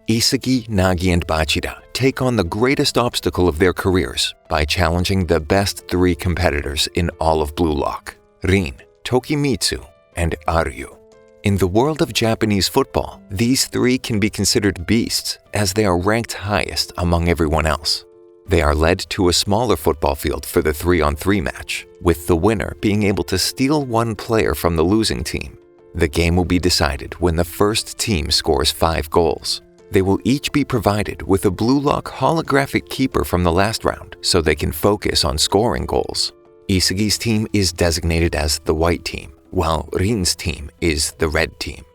Isagi, Nagi, and Bachida take on the greatest obstacle of their careers by challenging the best three competitors in all of Blue Lock: Rin, Tokimitsu, and Aryu. In the world of Japanese football, these three can be considered beasts as they are ranked highest among everyone else. They are led to a smaller football field for the 3-on-3 match, with the winner being able to steal one player from the losing team. The game will be decided when the first team scores 5 goals. They will each be provided with a Blue Lock holographic keeper from the last round so they can focus on scoring goals. Isagi's team is designated as the white team, while Rin's team is the red team.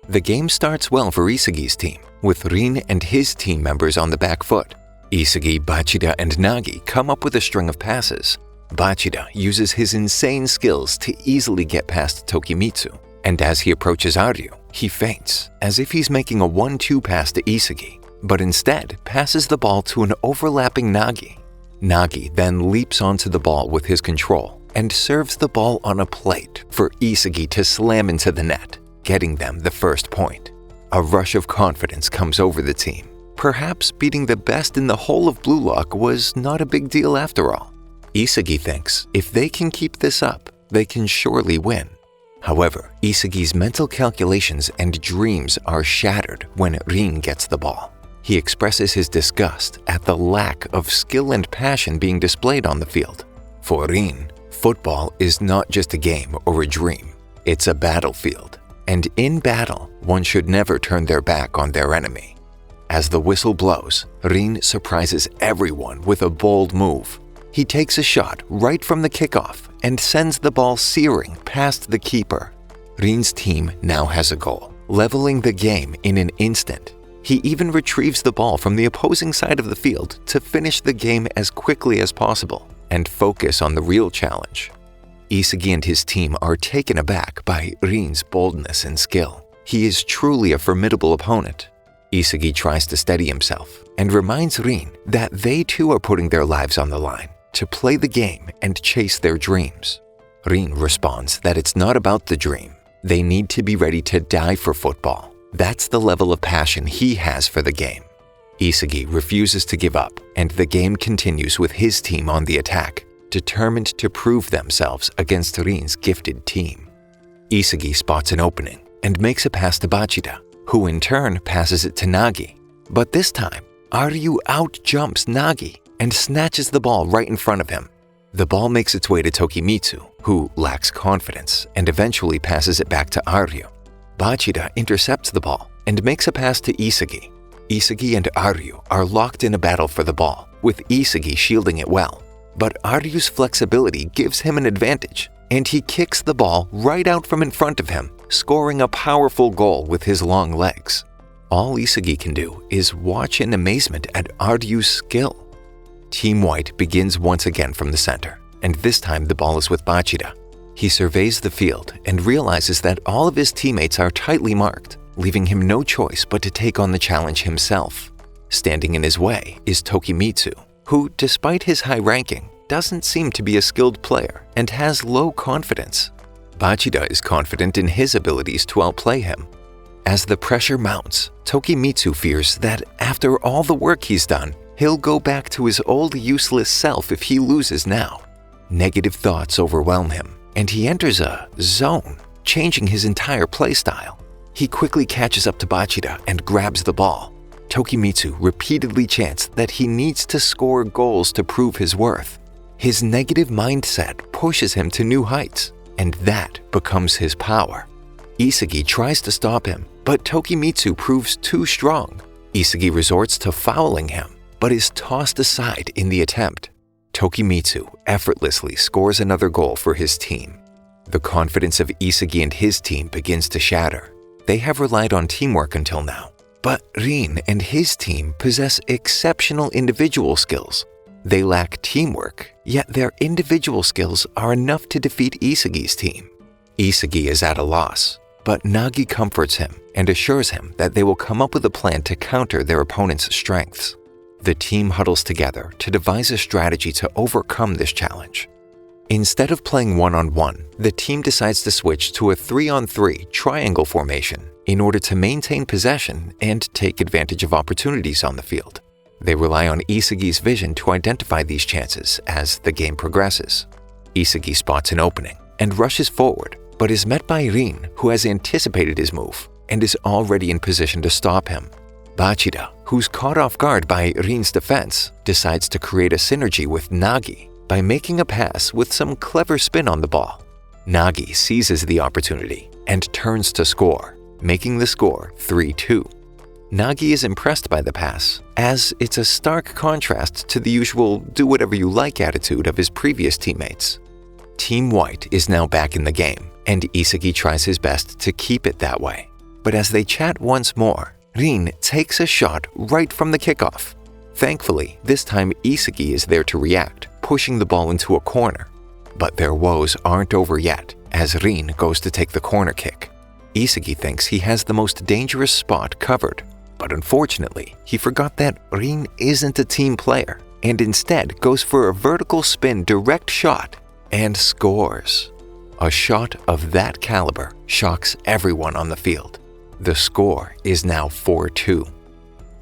The game starts well for Isagi's team, with Rin and his team members on the back foot. Isagi, Bachida, and Nagi come up with a string of passes. Bachida uses his insane skills to easily get past Tokimitsu, and as he approaches Aryu, he feints, as if he's making a 1-2 pass to Isagi, but instead passes the ball to an overlapping Nagi. Nagi then leaps onto the ball with his control and serves the ball on a plate for Isagi to slam into the net, getting them the first point. A rush of confidence comes over the team. Perhaps beating the best in the whole of Blue Lock was not a big deal after all. Isagi thinks if they can keep this up, they can surely win. However, Isagi's mental calculations and dreams are shattered when Rin gets the ball. He expresses his disgust at the lack of skill and passion being displayed on the field. For Rin, football is not just a game or a dream. It's a battlefield. And in battle, one should never turn their back on their enemy. As the whistle blows, Rin surprises everyone with a bold move. He takes a shot right from the kickoff and sends the ball searing past the keeper. Rin's team now has a goal, leveling the game in an instant. He even retrieves the ball from the opposing side of the field to finish the game as quickly as possible and focus on the real challenge. Isagi and his team are taken aback by Rin's boldness and skill. He is truly a formidable opponent. Isagi tries to steady himself and reminds Rin that they too are putting their lives on the line to play the game and chase their dreams. Rin responds that it's not about the dream. They need to be ready to die for football. That's the level of passion he has for the game. Isagi refuses to give up, and the game continues with his team on the attack, determined to prove themselves against Rin's gifted team. Isagi spots an opening and makes a pass to Bachida, who in turn passes it to Nagi. But this time, Aryu out-jumps Nagi and snatches the ball right in front of him. The ball makes its way to Tokimitsu, who lacks confidence and eventually passes it back to Aryu. Bachida intercepts the ball and makes a pass to Isagi. Isagi and Aryu are locked in a battle for the ball, with Isagi shielding it well. But Aryu's flexibility gives him an advantage, and he kicks the ball right out from in front of him, scoring a powerful goal with his long legs. All Isagi can do is watch in amazement at Aryu's skill. Team White begins once again from the center, and this time the ball is with Bachida. He surveys the field and realizes that all of his teammates are tightly marked, leaving him no choice but to take on the challenge himself. Standing in his way is Tokimitsu, who, despite his high ranking, doesn't seem to be a skilled player and has low confidence. Bachida is confident in his abilities to outplay him. As the pressure mounts, Tokimitsu fears that after all the work he's done, he'll go back to his old useless self if he loses now. Negative thoughts overwhelm him, and he enters a zone, changing his entire playstyle. He quickly catches up to Bachida and grabs the ball. Tokimitsu repeatedly chants that he needs to score goals to prove his worth. His negative mindset pushes him to new heights, and that becomes his power. Isagi tries to stop him, but Tokimitsu proves too strong. Isagi resorts to fouling him, but is tossed aside in the attempt. Tokimitsu effortlessly scores another goal for his team. The confidence of Isagi and his team begins to shatter. They have relied on teamwork until now, but Rin and his team possess exceptional individual skills. They lack teamwork, yet their individual skills are enough to defeat Isagi's team. Isagi is at a loss, but Nagi comforts him and assures him that they will come up with a plan to counter their opponent's strengths. The team huddles together to devise a strategy to overcome this challenge. Instead of playing one-on-one, the team decides to switch to a 3-on-3 triangle formation in order to maintain possession and take advantage of opportunities on the field. They rely on Isagi's vision to identify these chances as the game progresses. Isagi spots an opening and rushes forward, but is met by Rin, who has anticipated his move and is already in position to stop him. Bachida, who's caught off guard by Rin's defense, decides to create a synergy with Nagi by making a pass with some clever spin on the ball. Nagi seizes the opportunity and turns to score, making the score 3-2. Nagi is impressed by the pass, as it's a stark contrast to the usual do-whatever-you-like attitude of his previous teammates. Team White is now back in the game, and Isagi tries his best to keep it that way. But as they chat once more, Rin takes a shot right from the kickoff. Thankfully, this time Isagi is there to react, pushing the ball into a corner. But their woes aren't over yet, as Rin goes to take the corner kick. Isagi thinks he has the most dangerous spot covered, but unfortunately, he forgot that Rin isn't a team player, and instead goes for a vertical spin direct shot and scores. A shot of that caliber shocks everyone on the field. The score is now 4-2.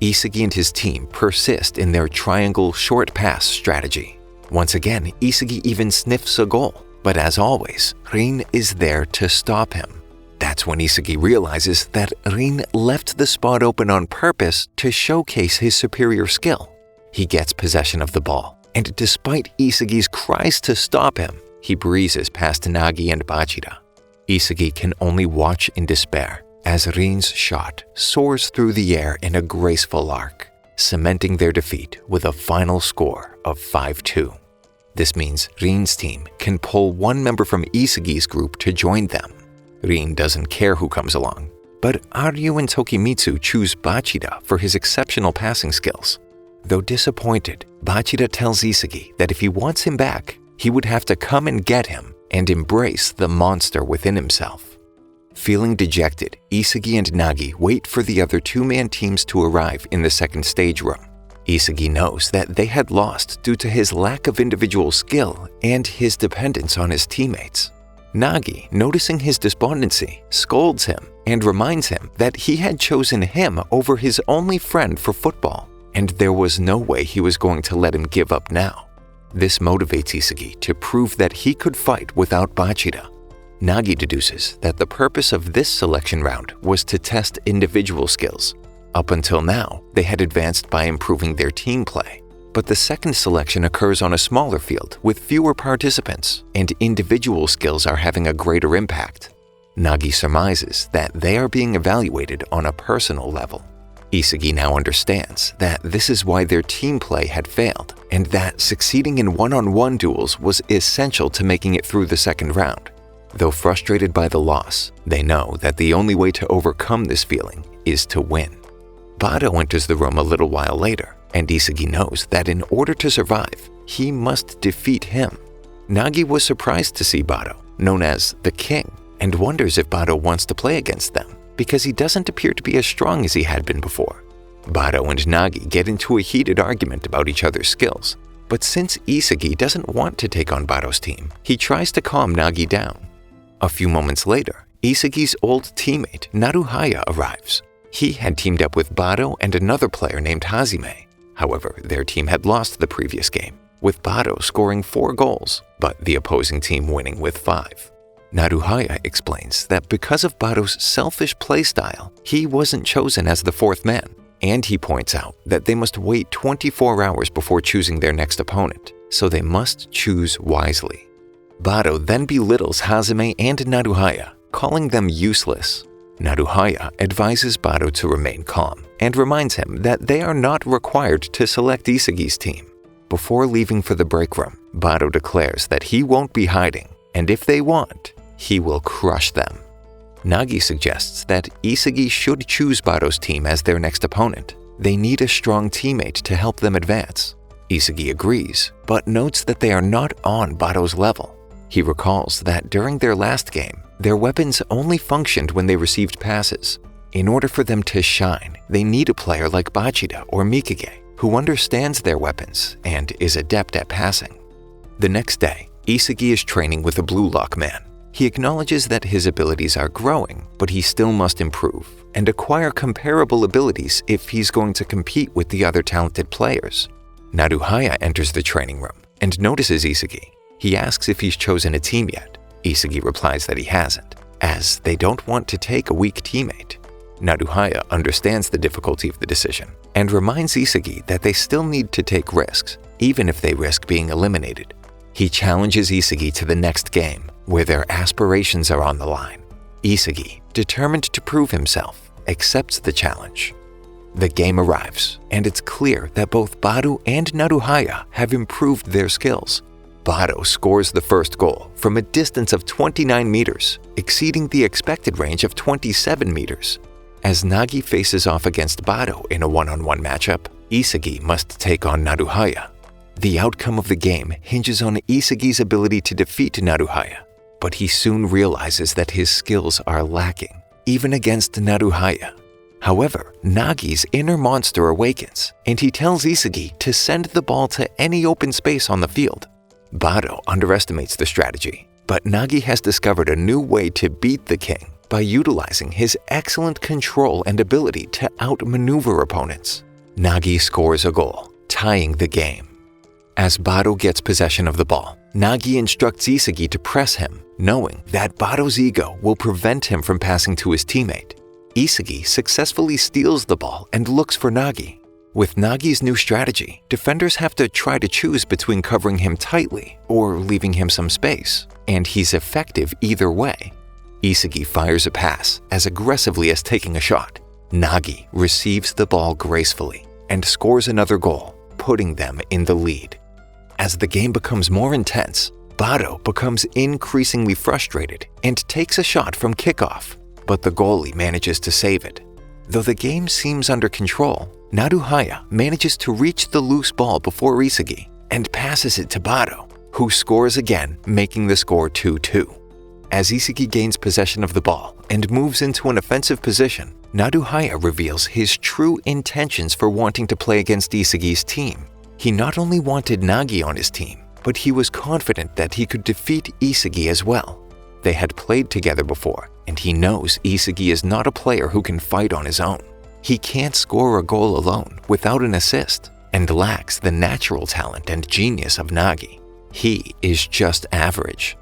Isagi and his team persist in their triangle short pass strategy. Once again, Isagi even sniffs a goal, but as always, Rin is there to stop him. That's when Isagi realizes that Rin left the spot open on purpose to showcase his superior skill. He gets possession of the ball, and despite Isagi's cries to stop him, he breezes past Nagi and Bachida. Isagi can only watch in despair as Rin's shot soars through the air in a graceful arc, cementing their defeat with a final score of 5-2. This means Rin's team can pull one member from Isagi's group to join them. Rin doesn't care who comes along, but Aryu and Tokimitsu choose Bachida for his exceptional passing skills. Though disappointed, Bachida tells Isagi that if he wants him back, he would have to come and get him and embrace the monster within himself. Feeling dejected, Isagi and Nagi wait for the other two-man teams to arrive in the second stage room. Isagi knows that they had lost due to his lack of individual skill and his dependence on his teammates. Nagi, noticing his despondency, scolds him and reminds him that he had chosen him over his only friend for football, and there was no way he was going to let him give up now. This motivates Isagi to prove that he could fight without Bachida. Nagi deduces that the purpose of this selection round was to test individual skills. Up until now, they had advanced by improving their team play. But the second selection occurs on a smaller field with fewer participants, and individual skills are having a greater impact. Nagi surmises that they are being evaluated on a personal level. Isagi now understands that this is why their team play had failed, and that succeeding in one-on-one duels was essential to making it through the second round. Though frustrated by the loss, they know that the only way to overcome this feeling is to win. Bado enters the room a little while later, and Isagi knows that in order to survive, he must defeat him. Nagi was surprised to see Bado, known as the King, and wonders if Bado wants to play against them, because he doesn't appear to be as strong as he had been before. Bado and Nagi get into a heated argument about each other's skills, but since Isagi doesn't want to take on Bado's team, he tries to calm Nagi down. A few moments later, Isagi's old teammate Naruhaya arrives. He had teamed up with Bado and another player named Hazime. However, their team had lost the previous game, with Bado scoring 4 goals, but the opposing team winning with 5. Naruhaya explains that because of Bado's selfish playstyle, he wasn't chosen as the 4th man, and he points out that they must wait 24 hours before choosing their next opponent, so they must choose wisely. Bado then belittles Hazime and Naruhaya, calling them useless. Naruhaya advises Bado to remain calm and reminds him that they are not required to select Isagi's team. Before leaving for the break room, Bado declares that he won't be hiding, and if they want, he will crush them. Nagi suggests that Isagi should choose Bado's team as their next opponent. They need a strong teammate to help them advance. Isagi agrees, but notes that they are not on Bado's level. He recalls that during their last game, their weapons only functioned when they received passes. In order for them to shine, they need a player like Bachida or Mikage, who understands their weapons and is adept at passing. The next day, Isagi is training with the Blue Lock man. He acknowledges that his abilities are growing, but he still must improve and acquire comparable abilities if he's going to compete with the other talented players. Naruhaya enters the training room and notices Isagi. He asks if he's chosen a team yet. Isagi replies that he hasn't, as they don't want to take a weak teammate. Naruhaya understands the difficulty of the decision and reminds Isagi that they still need to take risks, even if they risk being eliminated. He challenges Isagi to the next game, where their aspirations are on the line. Isagi, determined to prove himself, accepts the challenge. The game arrives, and it's clear that both Baru and Naruhaya have improved their skills. Baru scores the first goal from a distance of 29 meters, exceeding the expected range of 27 meters. As Nagi faces off against Baru in a one-on-one matchup, Isagi must take on Naruhaya. The outcome of the game hinges on Isagi's ability to defeat Naruhaya, but he soon realizes that his skills are lacking, even against Naruhaya. However, Nagi's inner monster awakens, and he tells Isagi to send the ball to any open space on the field. Baru underestimates the strategy, but Nagi has discovered a new way to beat the king by utilizing his excellent control and ability to outmaneuver opponents. Nagi scores a goal, tying the game. As Baru gets possession of the ball, Nagi instructs Isagi to press him, knowing that Baru's ego will prevent him from passing to his teammate. Isagi successfully steals the ball and looks for Nagi. With Nagi's new strategy, defenders have to try to choose between covering him tightly or leaving him some space, and he's effective either way. Isagi fires a pass as aggressively as taking a shot. Nagi receives the ball gracefully and scores another goal, putting them in the lead. As the game becomes more intense, Baru becomes increasingly frustrated and takes a shot from kickoff, but the goalie manages to save it. Though the game seems under control, Naruhaya manages to reach the loose ball before Isagi and passes it to Baru, who scores again, making the score 2-2. As Isagi gains possession of the ball and moves into an offensive position, Naruhaya reveals his true intentions for wanting to play against Isagi's team. He not only wanted Nagi on his team, but he was confident that he could defeat Isagi as well. They had played together before, and he knows Isagi is not a player who can fight on his own. He can't score a goal alone without an assist, and lacks the natural talent and genius of Nagi. He is just average.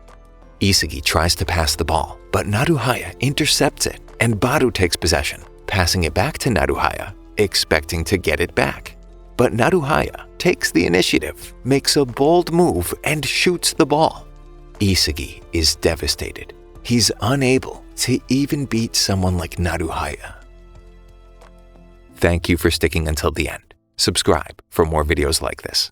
Isagi tries to pass the ball, but Naruhaya intercepts it, and Baru takes possession, passing it back to Naruhaya, expecting to get it back. But Naruhaya takes the initiative, makes a bold move, and shoots the ball. Isagi is devastated. He's unable to even beat someone like Naruhaya. Thank you for sticking until the end. Subscribe for more videos like this.